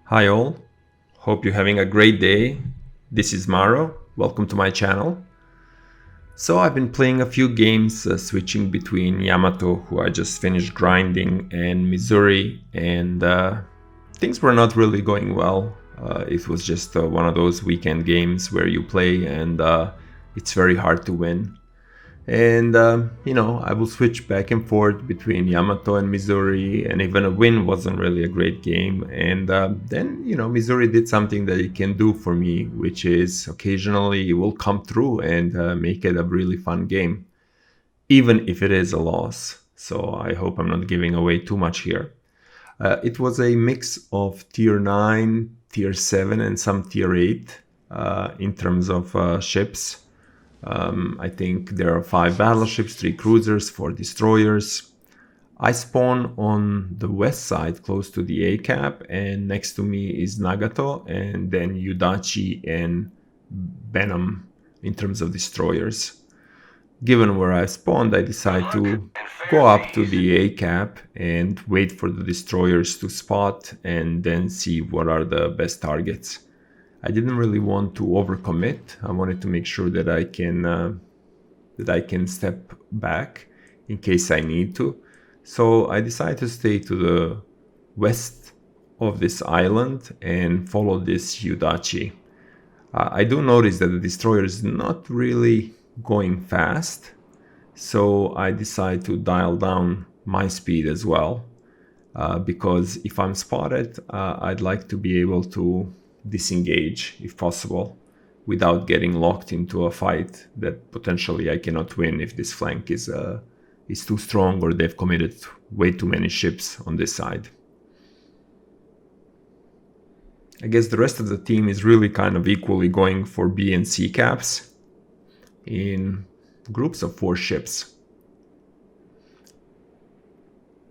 Hi all, hope you're having a great day. This is Maro, welcome to my channel. So I've been playing a few games, switching between Yamato, who I just finished grinding, and Missouri, and things were not really going well. It was just one of those weekend games where you play and it's very hard to win. And I will switch back and forth between Yamato and Missouri, and even a win wasn't really a great game. And then Missouri did something that it can do for me, which is occasionally it will come through and make it a really fun game, even if it is a loss. So I hope I'm not giving away too much here. It was a mix of tier 9, tier 7, and some tier 8 in terms of ships. I think there are 5 battleships, 3 cruisers, 4 destroyers. I spawn on the west side close to the A cap, and next to me is Nagato, and then Yudachi and Benham in terms of destroyers. Given where I spawned, I decide to go up to the A cap and wait for the destroyers to spot and then see what are the best targets. I didn't really want to overcommit. I wanted to make sure that I can step back in case I need to. So I decided to stay to the west of this island and follow this Yudachi. I do notice that the destroyer is not really going fast, so I decide to dial down my speed as well, because if I'm spotted, I'd like to be able to disengage if possible without getting locked into a fight that potentially I cannot win if this flank is too strong or they've committed way too many ships on this side. I guess the rest of the team is really kind of equally going for B and C caps in groups of 4 ships.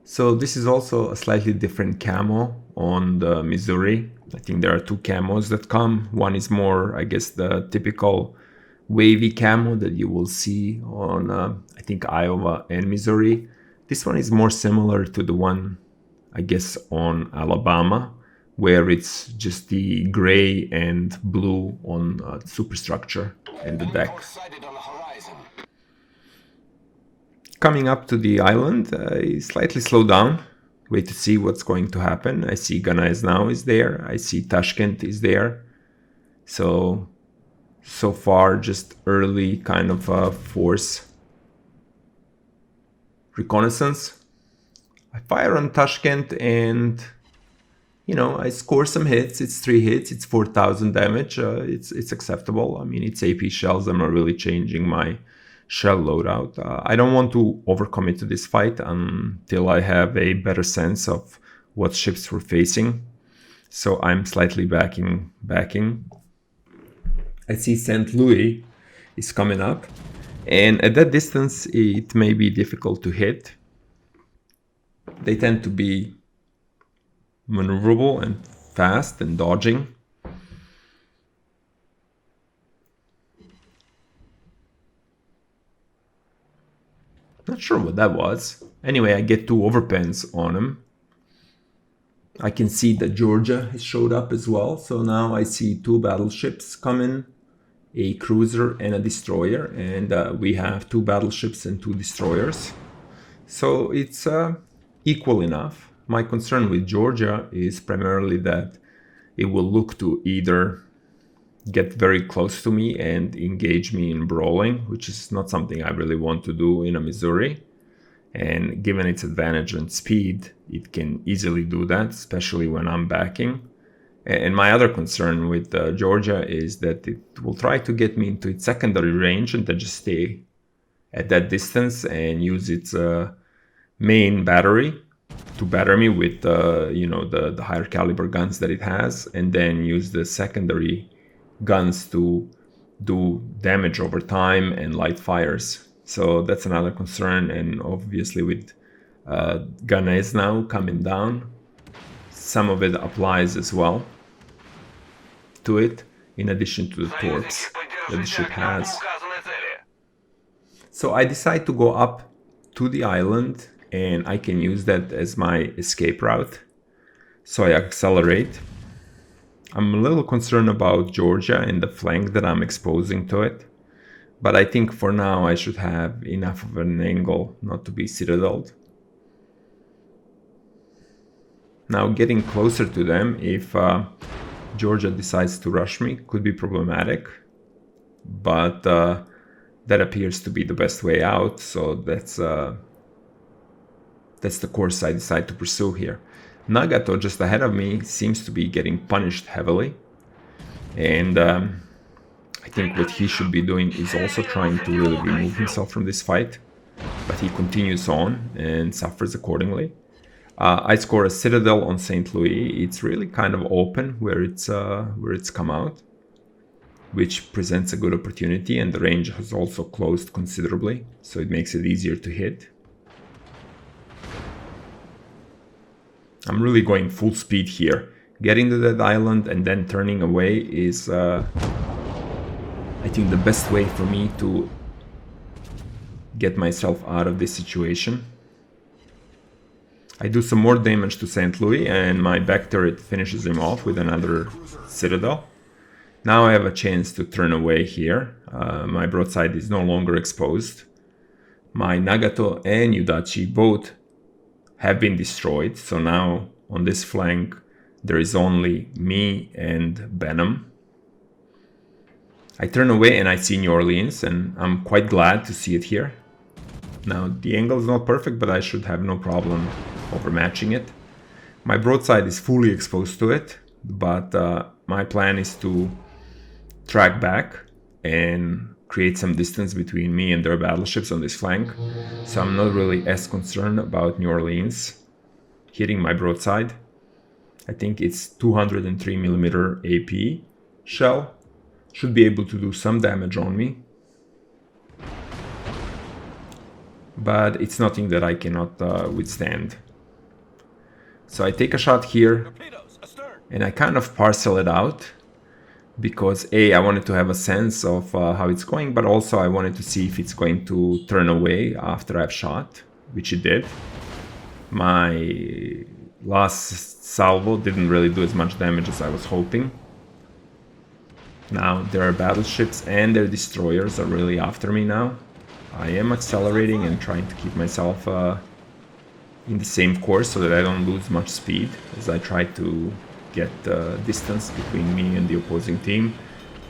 So this is also a slightly different camo on the Missouri. I think there are 2 camos that come. One is more, I guess, the typical wavy camo that you will see on, I think, Iowa and Missouri. This one is more similar to the one, I guess, on Alabama, where it's just the gray and blue on superstructure and the deck. Coming up to the island, I slightly slow down, wait to see what's going to happen. I see Ganais now is there, I see Tashkent is there. So far just early kind of force reconnaissance. I fire on Tashkent and I score some hits. It's 3 hits, it's 4,000 damage. It's acceptable. I mean, it's AP shells. I'm not really changing my shell loadout. I don't want to overcommit to this fight until I have a better sense of what ships we're facing. So I'm slightly backing. I see St. Louis is coming up, and at that distance it may be difficult to hit. They tend to be maneuverable and fast and dodging. Not sure what that was. Anyway, I get 2 overpens on him. I can see that Georgia has showed up as well. So now I see 2 battleships coming, a cruiser and a destroyer. And we have 2 battleships and 2 destroyers. So it's equal enough. My concern with Georgia is primarily that it will look to either get very close to me and engage me in brawling, which is not something I really want to do in a Missouri. And given its advantage on speed, it can easily do that, especially when I'm backing. And my other concern with Georgia is that it will try to get me into its secondary range and then just stay at that distance and use its main battery to batter me with the higher caliber guns that it has, and then use the secondary guns to do damage over time and light fires. So that's another concern. And obviously with Ganais now coming down, some of it applies as well to it, in addition to the torps that the ship has. So I decide to go up to the island, and I can use that as my escape route. So I accelerate I'm a little concerned about Georgia and the flank that I'm exposing to it. But I think for now I should have enough of an angle not to be citadeled. Now getting closer to them, if Georgia decides to rush me, could be problematic. But that appears to be the best way out, so that's the course I decide to pursue here. Nagato, just ahead of me, seems to be getting punished heavily. And I think what he should be doing is also trying to really remove himself from this fight. But he continues on and suffers accordingly. I score a citadel on St. Louis. It's really kind of open where it's come out, which presents a good opportunity, and the range has also closed considerably, so it makes it easier to hit. I'm really going full speed here. Getting to that island and then turning away is, I think, the best way for me to get myself out of this situation. I do some more damage to St. Louis, and my back turret finishes him off with another citadel. Now I have a chance to turn away here. My broadside is no longer exposed. My Nagato and Yudachi both have been destroyed, so now on this flank there is only me and Benham. I turn away and I see New Orleans, and I'm quite glad to see it here. Now the angle is not perfect, but I should have no problem overmatching it. My broadside is fully exposed to it, but my plan is to track back and create some distance between me and their battleships on this flank. So I'm not really as concerned about New Orleans hitting my broadside. I think it's 203mm AP shell. Should be able to do some damage on me. But it's nothing that I cannot withstand. So I take a shot here, and I kind of parcel it out. Because I wanted to have a sense of how it's going, but also I wanted to see if it's going to turn away after I've shot, which it did. My last salvo didn't really do as much damage as I was hoping. Now their battleships and their destroyers are really after me now. I am accelerating and trying to keep myself in the same course so that I don't lose much speed as I try to get distance between me and the opposing team.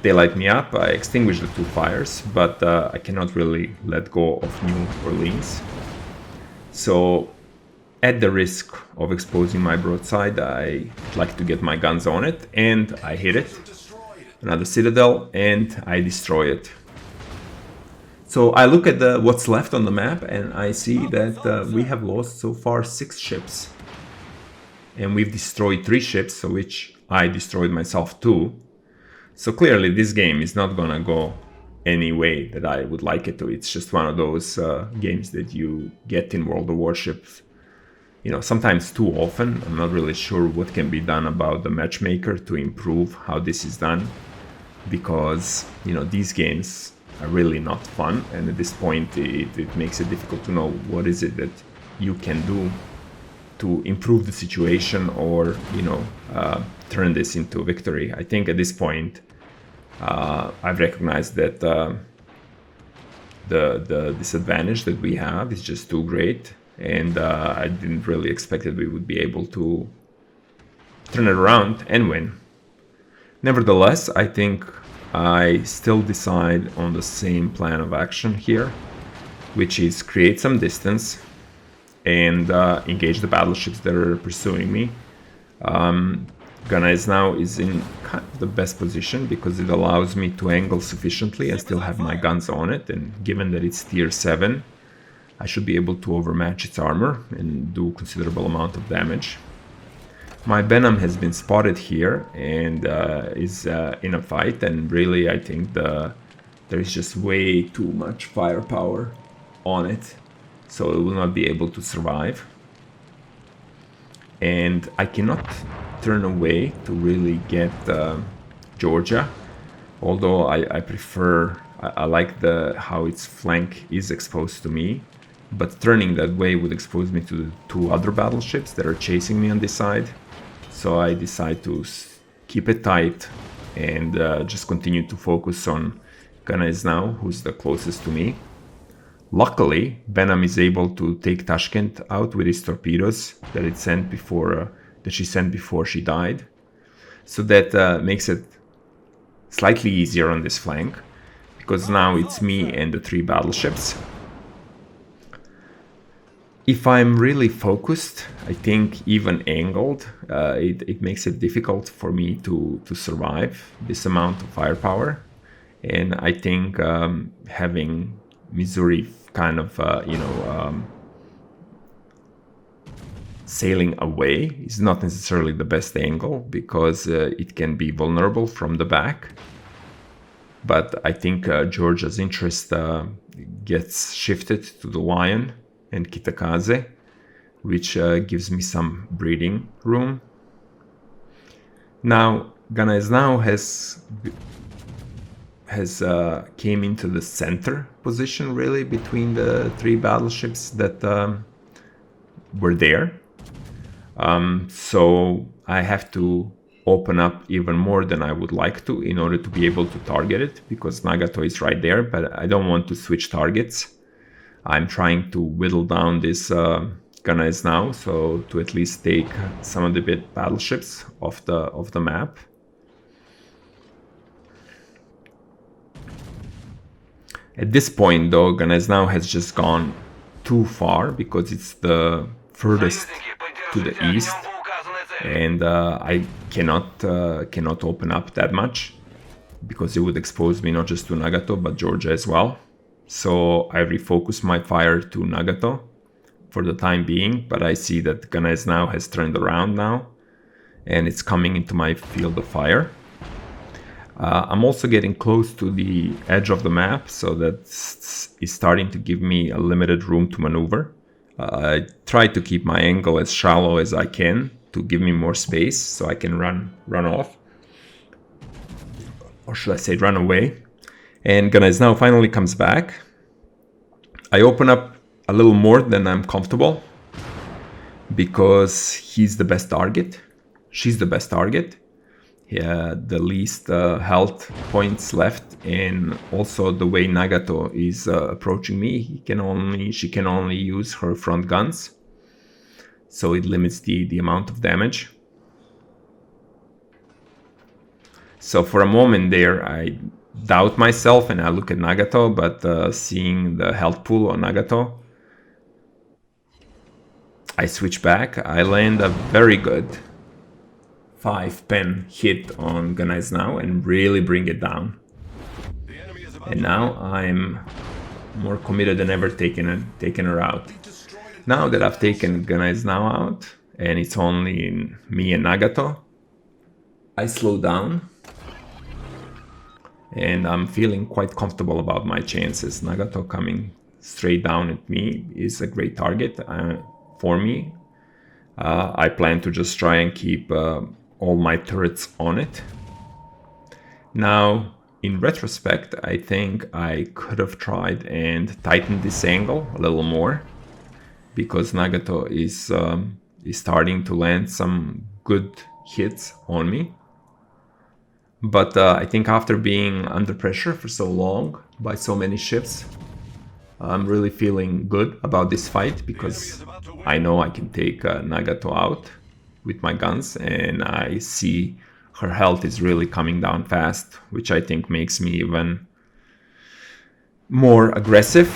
They light me up, I extinguish the two fires, but I cannot really let go of New Orleans. So at the risk of exposing my broadside, I like to get my guns on it, and I hit it. Another citadel, and I destroy it. So I look at what's left on the map, and I see that we have lost so far 6 ships. And we've destroyed 3 ships, so which I destroyed myself too. So clearly this game is not gonna go any way that I would like it to. It's just one of those games that you get in World of Warships, you know, sometimes too often. I'm not really sure what can be done about the matchmaker to improve how this is done, because, you know, these games are really not fun, and at this point it makes it difficult to know what is it that you can do to improve the situation, or, you know, turn this into a victory. I think at this point I've recognized that the disadvantage that we have is just too great, and I didn't really expect that we would be able to turn it around and win. Nevertheless, I think I still decide on the same plan of action here, which is create some distance and engage the battleships that are pursuing me. Gunai's now is in kind of the best position because it allows me to angle sufficiently and still have my guns on it, and given that it's tier 7, I should be able to overmatch its armor and do considerable amount of damage. My Benham has been spotted here and is in a fight, and really I think there is just way too much firepower on it, so it will not be able to survive. And I cannot turn away to really get Georgia, although I prefer, I like how its flank is exposed to me, but turning that way would expose me to the 2 other battleships that are chasing me on this side. So I decide to keep it tight and just continue to focus on Ganais now, who's the closest to me. Luckily, Benham is able to take Tashkent out with his torpedoes that she sent before she died. So that makes it slightly easier on this flank, because now it's me and the 3 battleships. If I'm really focused, I think even angled, it makes it difficult for me to survive this amount of firepower. And I think having Missouri kind of, sailing away is not necessarily the best angle, because it can be vulnerable from the back. But I think Georgia's interest gets shifted to the Lion and Kitakaze, which gives me some breathing room. Now, Ganais now has came into the center position, really, between the 3 battleships that were there. So I have to open up even more than I would like to in order to be able to target it, because Nagato is right there, but I don't want to switch targets. I'm trying to whittle down this Ganais now, so to at least take some of the battleships off the map. At this point, though, Ganais now has just gone too far, because it's the furthest to the east, and I cannot open up that much, because it would expose me not just to Nagato but Georgia as well. So I refocus my fire to Nagato for the time being, but I see that Ganais now has turned around now, and it's coming into my field of fire. I'm also getting close to the edge of the map, so that is starting to give me a limited room to maneuver. I try to keep my angle as shallow as I can to give me more space, so I can run off, or should I say run away. And Ganais now finally comes back. I open up a little more than I'm comfortable, because he's the best target. She's the best target. The least health points left, and also the way Nagato is approaching me, she can only use her front guns, so it limits the amount of damage. So for a moment there, I doubt myself and I look at Nagato, but seeing the health pool on Nagato, I switch back. I land a very good 5-pen hit on Ganais now and really bring it down. And now I'm more committed than ever taking her out. Now that I've taken Ganais now out and it's only me and Nagato, I slow down and I'm feeling quite comfortable about my chances. Nagato coming straight down at me is a great target for me. I plan to just try and keep all my turrets on it. Now, in retrospect, I think I could have tried and tightened this angle a little more, because Nagato is starting to land some good hits on me. But I think after being under pressure for so long by so many ships, I'm really feeling good about this fight, because I know I can take Nagato out with my guns, and I see her health is really coming down fast, which I think makes me even more aggressive,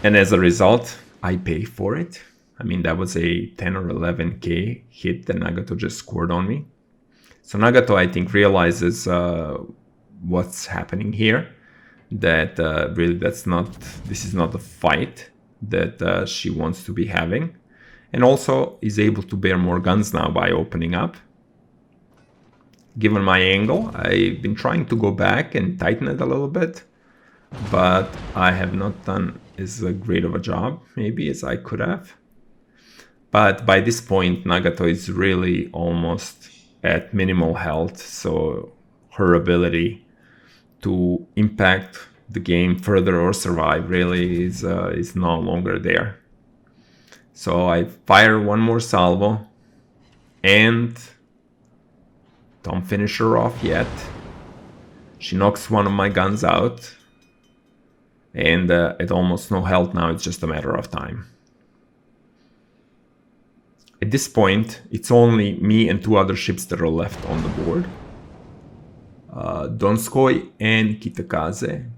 and as a result I pay for it. I mean, that was a 10 or 11k hit that Nagato just scored on me. So Nagato, I think, realizes what's happening here, that really this is not a fight that she wants to be having, and also is able to bear more guns now by opening up. Given my angle, I've been trying to go back and tighten it a little bit, but I have not done as great of a job maybe as I could have. But by this point, Nagato is really almost at minimal health, so her ability to impact the game further or survive really is no longer there. So I fire one more salvo and Don't finish her off yet. She knocks one of my guns out. And at almost no health now, it's just a matter of time. At this point, it's only me and 2 other ships that are left on the board. Donskoy and Kitakaze.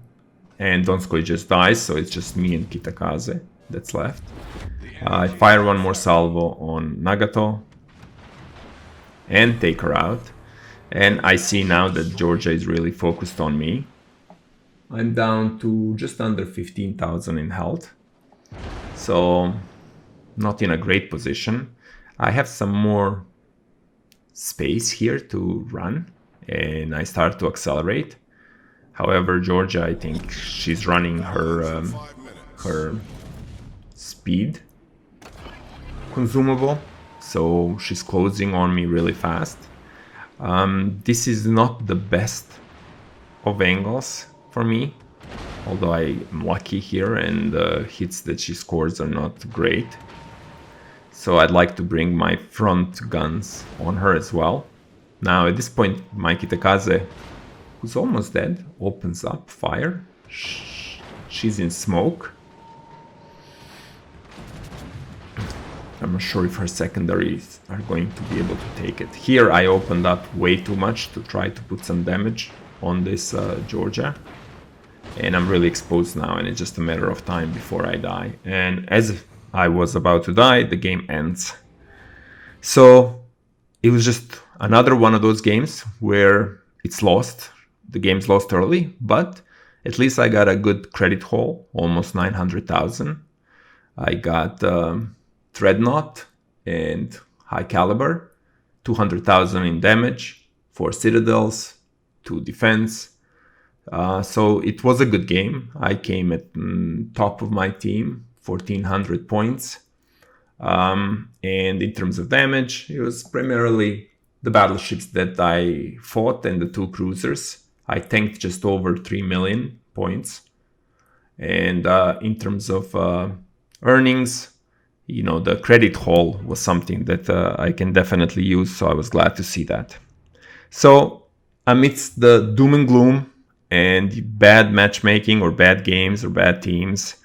And Donskoy just dies, so it's just me and Kitakaze that's left. I fire one more salvo on Nagato and take her out. And I see now that Georgia is really focused on me. I'm down to just under 15,000 in health. So not in a great position. I have some more space here to run and I start to accelerate. However, Georgia, I think she's running her speed consumable, so she's closing on me really fast. This is not the best of angles for me, although I'm lucky here and the hits that she scores are not great. So I'd like to bring my front guns on her as well. Now at this point, my Kitakaze, who's almost dead, opens up fire. She's in smoke. I'm not sure if her secondaries are going to be able to take it. Here I opened up way too much to try to put some damage on this Georgia. And I'm really exposed now, and it's just a matter of time before I die. And as I was about to die, the game ends. So it was just another one of those games where it's lost. The game's lost early, but at least I got a good credit haul, almost 900,000. I got Dreadnought and High Caliber, 200,000 in damage, 4 Citadels, 2 defense. So it was a good game. I came at top of my team, 1,400 points. And in terms of damage, it was primarily the battleships that I fought and the 2 cruisers. I tanked just over 3 million points. And in terms of earnings, you know, the credit haul was something that I can definitely use, so I was glad to see that. So amidst the doom and gloom and bad matchmaking or bad games or bad teams,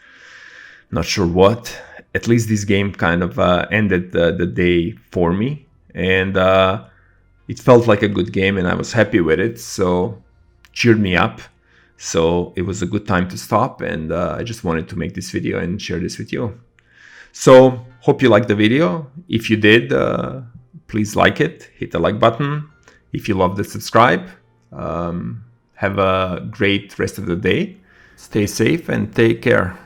not sure what, at least this game kind of ended the day for me. And it felt like a good game and I was happy with it, so cheered me up. So it was a good time to stop, and I just wanted to make this video and share this with you. So hope you liked the video. If you did, please like it, hit the like button. If you loved it, subscribe. Have a great rest of the day. Stay safe and take care.